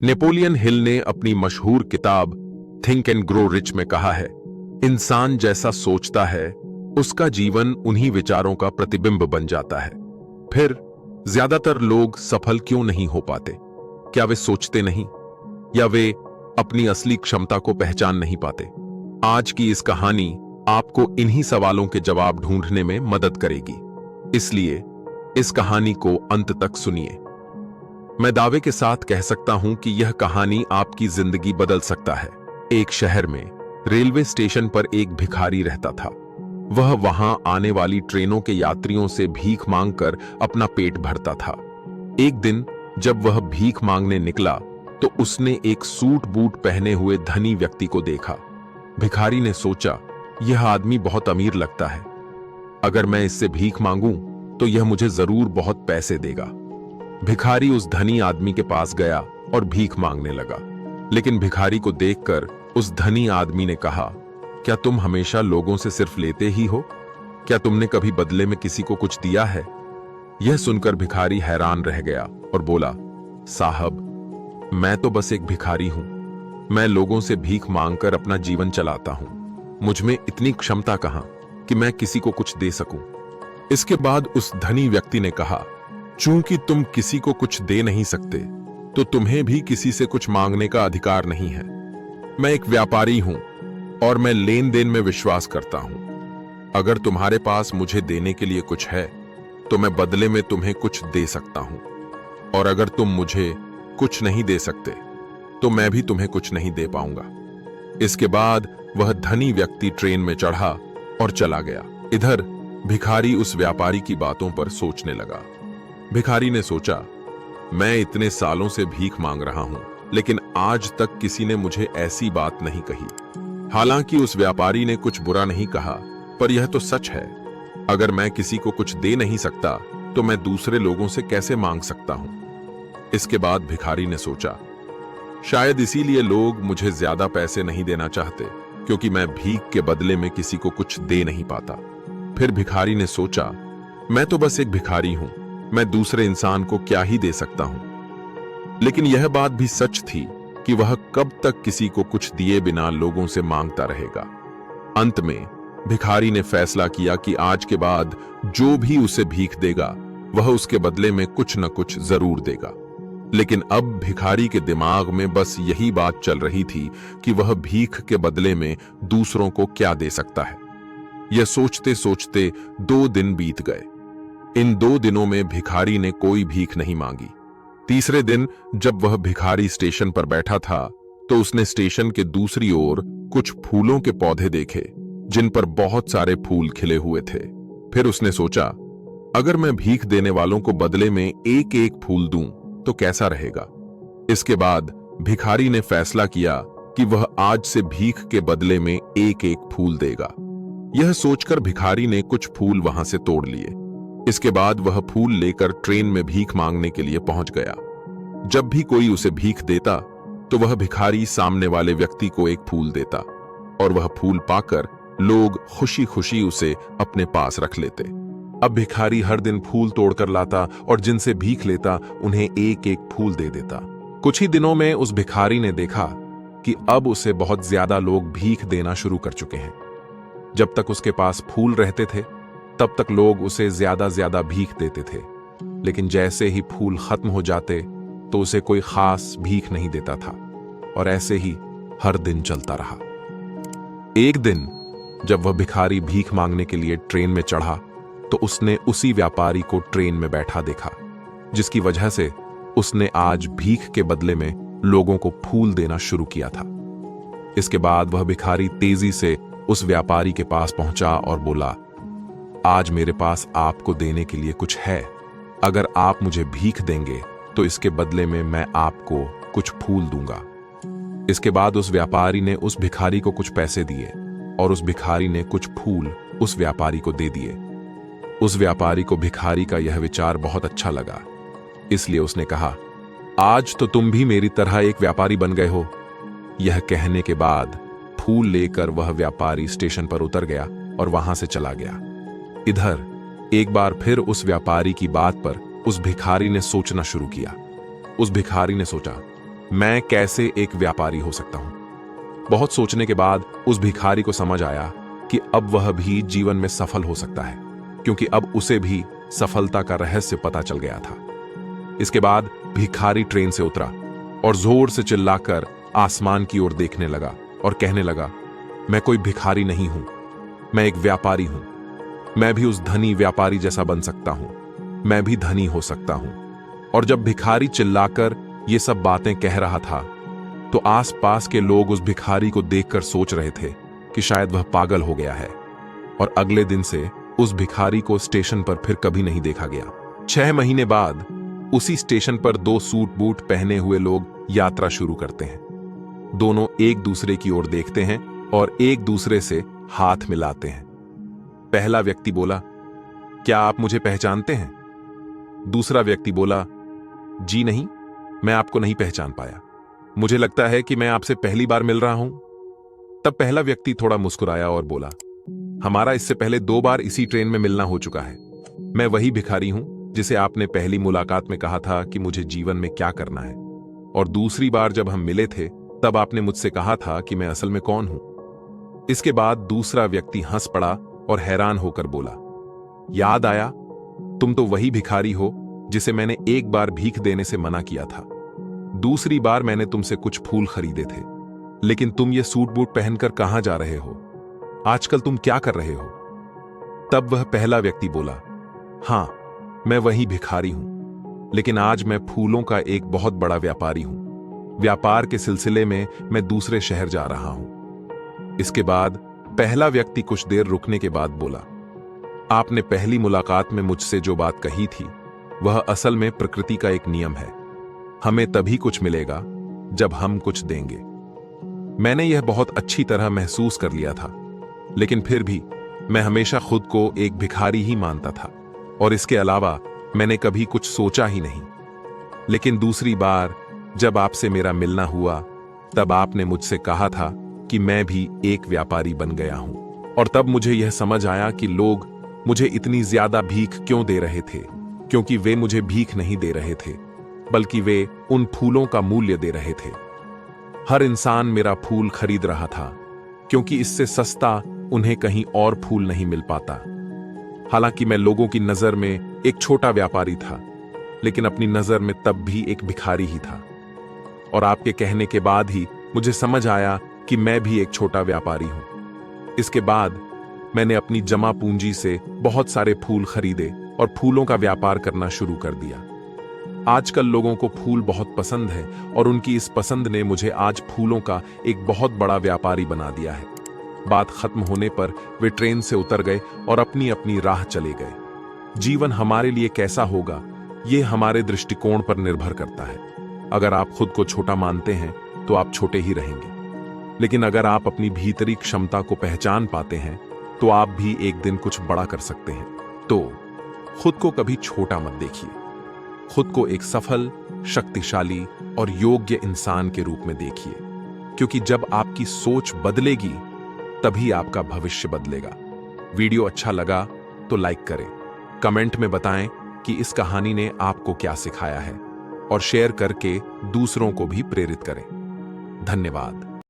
Napoleon Hill ने अपनी मशहूर किताब थिंक एंड ग्रो रिच में कहा है, इंसान जैसा सोचता है उसका जीवन उन्हीं विचारों का प्रतिबिंब बन जाता है। फिर ज्यादातर लोग सफल क्यों नहीं हो पाते? क्या वे सोचते नहीं, या वे अपनी असली क्षमता को पहचान नहीं पाते? आज की इस कहानी आपको इन्हीं सवालों के जवाब ढूंढने में मदद करेगी, इसलिए इस कहानी को अंत तक सुनिए। मैं दावे के साथ कह सकता हूं कि यह कहानी आपकी जिंदगी बदल सकता है। एक शहर में रेलवे स्टेशन पर एक भिखारी रहता था। वह वहां आने वाली ट्रेनों के यात्रियों से भीख मांगकर अपना पेट भरता था। एक दिन जब वह भीख मांगने निकला तो उसने एक सूट बूट पहने हुए धनी व्यक्ति को देखा। भिखारी ने सोचा, यह आदमी बहुत अमीर लगता है, अगर मैं इससे भीख मांगूं तो यह मुझे जरूर बहुत पैसे देगा। भिखारी उस धनी आदमी के पास गया और भीख मांगने लगा, लेकिन भिखारी को देखकर उस धनी आदमी ने कहा, क्या तुम हमेशा लोगों से सिर्फ लेते ही हो? क्या तुमने कभी बदले में किसी को कुछ दिया है? यह सुनकर भिखारी हैरान रह गया और बोला, साहब, मैं तो बस एक भिखारी हूं। मैं लोगों से भीख मांगकर अपना जीवन चलाता हूं। मुझ में इतनी क्षमता कहां कि मैं किसी को कुछ दे सकूं। इसके बाद उस धनी व्यक्ति ने कहा, चूंकि तुम किसी को कुछ दे नहीं सकते तो तुम्हें भी किसी से कुछ मांगने का अधिकार नहीं है। मैं एक व्यापारी हूं और मैं लेन देन में विश्वास करता हूं। अगर तुम्हारे पास मुझे देने के लिए कुछ है तो मैं बदले में तुम्हें कुछ दे सकता हूं, और अगर तुम मुझे कुछ नहीं दे सकते तो मैं भी तुम्हें कुछ नहीं दे पाऊंगा। इसके बाद वह धनी व्यक्ति ट्रेन में चढ़ा और चला गया। इधर भिखारी उस व्यापारी की बातों पर सोचने लगा। भिखारी ने सोचा, मैं इतने सालों से भीख मांग रहा हूं, लेकिन आज तक किसी ने मुझे ऐसी बात नहीं कही। हालांकि उस व्यापारी ने कुछ बुरा नहीं कहा, पर यह तो सच है, अगर मैं किसी को कुछ दे नहीं सकता तो मैं दूसरे लोगों से कैसे मांग सकता हूं? इसके बाद भिखारी ने सोचा, शायद इसीलिए लोग मुझे ज्यादा पैसे नहीं देना चाहते, क्योंकि मैं भीख के बदले में किसी को कुछ दे नहीं पाता। फिर भिखारी ने सोचा, मैं तो बस एक भिखारी हूं, मैं दूसरे इंसान को क्या ही दे सकता हूं। लेकिन यह बात भी सच थी कि वह कब तक किसी को कुछ दिए बिना लोगों से मांगता रहेगा। अंत में भिखारी ने फैसला किया कि आज के बाद जो भी उसे भीख देगा वह उसके बदले में कुछ न कुछ जरूर देगा। लेकिन अब भिखारी के दिमाग में बस यही बात चल रही थी कि वह भीख के बदले में दूसरों को क्या दे सकता है। यह सोचते सोचते 2 दिन बीत गए। इन 2 दिनों में भिखारी ने कोई भीख नहीं मांगी। तीसरे दिन जब वह भिखारी स्टेशन पर बैठा था तो उसने स्टेशन के दूसरी ओर कुछ फूलों के पौधे देखे जिन पर बहुत सारे फूल खिले हुए थे। फिर उसने सोचा, अगर मैं भीख देने वालों को बदले में एक एक फूल दूं तो कैसा रहेगा। इसके बाद भिखारी ने फैसला किया कि वह आज से भीख के बदले में एक एक फूल देगा। यह सोचकर भिखारी ने कुछ फूल वहां से तोड़ लिए। इसके बाद वह फूल लेकर ट्रेन में भीख मांगने के लिए पहुंच गया। जब भी कोई उसे भीख देता तो वह भिखारी सामने वाले व्यक्ति को एक फूल देता, और वह फूल पाकर लोग खुशी खुशी उसे अपने पास रख लेते। अब भिखारी हर दिन फूल तोड़कर लाता और जिनसे भीख लेता उन्हें एक एक फूल दे देता। कुछ ही दिनों में उस भिखारी ने देखा कि अब उसे बहुत ज्यादा लोग भीख देना शुरू कर चुके हैं। जब तक उसके पास फूल रहते थे तब तक लोग उसे ज्यादा भीख देते थे, लेकिन जैसे ही फूल खत्म हो जाते तो उसे कोई खास भीख नहीं देता था, और ऐसे ही हर दिन चलता रहा। एक दिन जब वह भिखारी भीख मांगने के लिए ट्रेन में चढ़ा तो उसने उसी व्यापारी को ट्रेन में बैठा देखा, जिसकी वजह से उसने आज भीख के बदले में लोगों को फूल देना शुरू किया था। इसके बाद वह भिखारी तेजी से उस व्यापारी के पास पहुंचा और बोला, आज मेरे पास आपको देने के लिए कुछ है। अगर आप मुझे भीख देंगे तो इसके बदले में मैं आपको कुछ फूल दूंगा। इसके बाद उस व्यापारी ने उस भिखारी को कुछ पैसे दिए और उस भिखारी ने कुछ फूल उस व्यापारी को दे दिए। उस व्यापारी को भिखारी का यह विचार बहुत अच्छा लगा, इसलिए उसने कहा, आज तो तुम भी मेरी तरह एक व्यापारी बन गए हो। यह कहने के बाद फूल लेकर वह व्यापारी स्टेशन पर उतर गया और वहां से चला गया। इधर एक बार फिर उस व्यापारी की बात पर उस भिखारी ने सोचना शुरू किया। उस भिखारी ने सोचा, मैं कैसे एक व्यापारी हो सकता हूं। बहुत सोचने के बाद उस भिखारी को समझ आया कि अब वह भी जीवन में सफल हो सकता है, क्योंकि अब उसे भी सफलता का रहस्य पता चल गया था। इसके बाद भिखारी ट्रेन से उतरा और जोर से चिल्लाकर आसमान की ओर देखने लगा और कहने लगा, मैं कोई भिखारी नहीं हूं, मैं एक व्यापारी हूं। मैं भी उस धनी व्यापारी जैसा बन सकता हूं, मैं भी धनी हो सकता हूं। और जब भिखारी चिल्लाकर ये सब बातें कह रहा था तो आसपास के लोग उस भिखारी को देखकर सोच रहे थे कि शायद वह पागल हो गया है। और अगले दिन से उस भिखारी को स्टेशन पर फिर कभी नहीं देखा गया। 6 महीने बाद उसी स्टेशन पर 2 सूट बूट पहने हुए लोग यात्रा शुरू करते हैं। दोनों एक दूसरे की ओर देखते हैं और एक दूसरे से हाथ मिलाते हैं। पहला व्यक्ति बोला, क्या आप मुझे पहचानते हैं? दूसरा व्यक्ति बोला, जी नहीं, मैं आपको नहीं पहचान पाया। मुझे लगता है कि मैं आपसे पहली बार मिल रहा हूं। तब पहला व्यक्ति थोड़ा मुस्कुराया और बोला, हमारा इससे पहले 2 बार इसी ट्रेन में मिलना हो चुका है। मैं वही भिखारी हूं जिसे आपने पहली मुलाकात में कहा था कि मुझे जीवन में क्या करना है। और दूसरी बार जब हम मिले थे तब आपने मुझसे कहा था कि मैं असल में कौन हूं। इसके बाद दूसरा व्यक्ति हंस पड़ा और हैरान होकर बोला, याद आया, तुम तो वही भिखारी हो जिसे मैंने एक बार भीख देने से मना किया था। दूसरी बार मैंने तुमसे कुछ फूल खरीदे थे, लेकिन तुम ये सूट बूट पहनकर कहां जा रहे हो? आजकल तुम क्या कर रहे हो? तब वह पहला व्यक्ति बोला, हां, मैं वही भिखारी हूं, लेकिन आज मैं फूलों का एक बहुत बड़ा व्यापारी हूं। व्यापार के सिलसिले में मैं दूसरे शहर जा रहा हूं। इसके बाद पहला व्यक्ति कुछ देर रुकने के बाद बोला, आपने पहली मुलाकात में मुझसे जो बात कही थी वह असल में प्रकृति का एक नियम है। हमें तभी कुछ मिलेगा जब हम कुछ देंगे। मैंने यह बहुत अच्छी तरह महसूस कर लिया था, लेकिन फिर भी मैं हमेशा खुद को एक भिखारी ही मानता था और इसके अलावा मैंने कभी कुछ सोचा ही नहीं। लेकिन दूसरी बार जब आपसे मेरा मिलना हुआ तब आपने मुझसे कहा था कि मैं भी एक व्यापारी बन गया हूं। और तब मुझे यह समझ आया कि लोग मुझे इतनी ज्यादा भीख क्यों दे रहे थे, क्योंकि वे मुझे भीख नहीं दे रहे थे, बल्कि वे उन फूलों का मूल्य दे रहे थे। हर इंसान मेरा फूल खरीद रहा था, क्योंकि इससे सस्ता उन्हें कहीं और फूल नहीं मिल पाता। हालांकि मैं लोगों की नजर में एक छोटा व्यापारी था, लेकिन अपनी नजर में तब भी एक भिखारी ही था। और आपके कहने के बाद ही मुझे समझ आया कि मैं भी एक छोटा व्यापारी हूं। इसके बाद मैंने अपनी जमा पूंजी से बहुत सारे फूल खरीदे और फूलों का व्यापार करना शुरू कर दिया। आजकल लोगों को फूल बहुत पसंद है और उनकी इस पसंद ने मुझे आज फूलों का एक बहुत बड़ा व्यापारी बना दिया है। बात खत्म होने पर वे ट्रेन से उतर गए और अपनी अपनी राह चले गए। जीवन हमारे लिए कैसा होगा, ये हमारे दृष्टिकोण पर निर्भर करता है। अगर आप खुद को छोटा मानते हैं तो आप छोटे ही रहेंगे, लेकिन अगर आप अपनी भीतरी क्षमता को पहचान पाते हैं तो आप भी एक दिन कुछ बड़ा कर सकते हैं। तो खुद को कभी छोटा मत देखिए, खुद को एक सफल, शक्तिशाली और योग्य इंसान के रूप में देखिए, क्योंकि जब आपकी सोच बदलेगी तभी आपका भविष्य बदलेगा। वीडियो अच्छा लगा तो लाइक करें, कमेंट में बताएं कि इस कहानी ने आपको क्या सिखाया है और शेयर करके दूसरों को भी प्रेरित करें। धन्यवाद।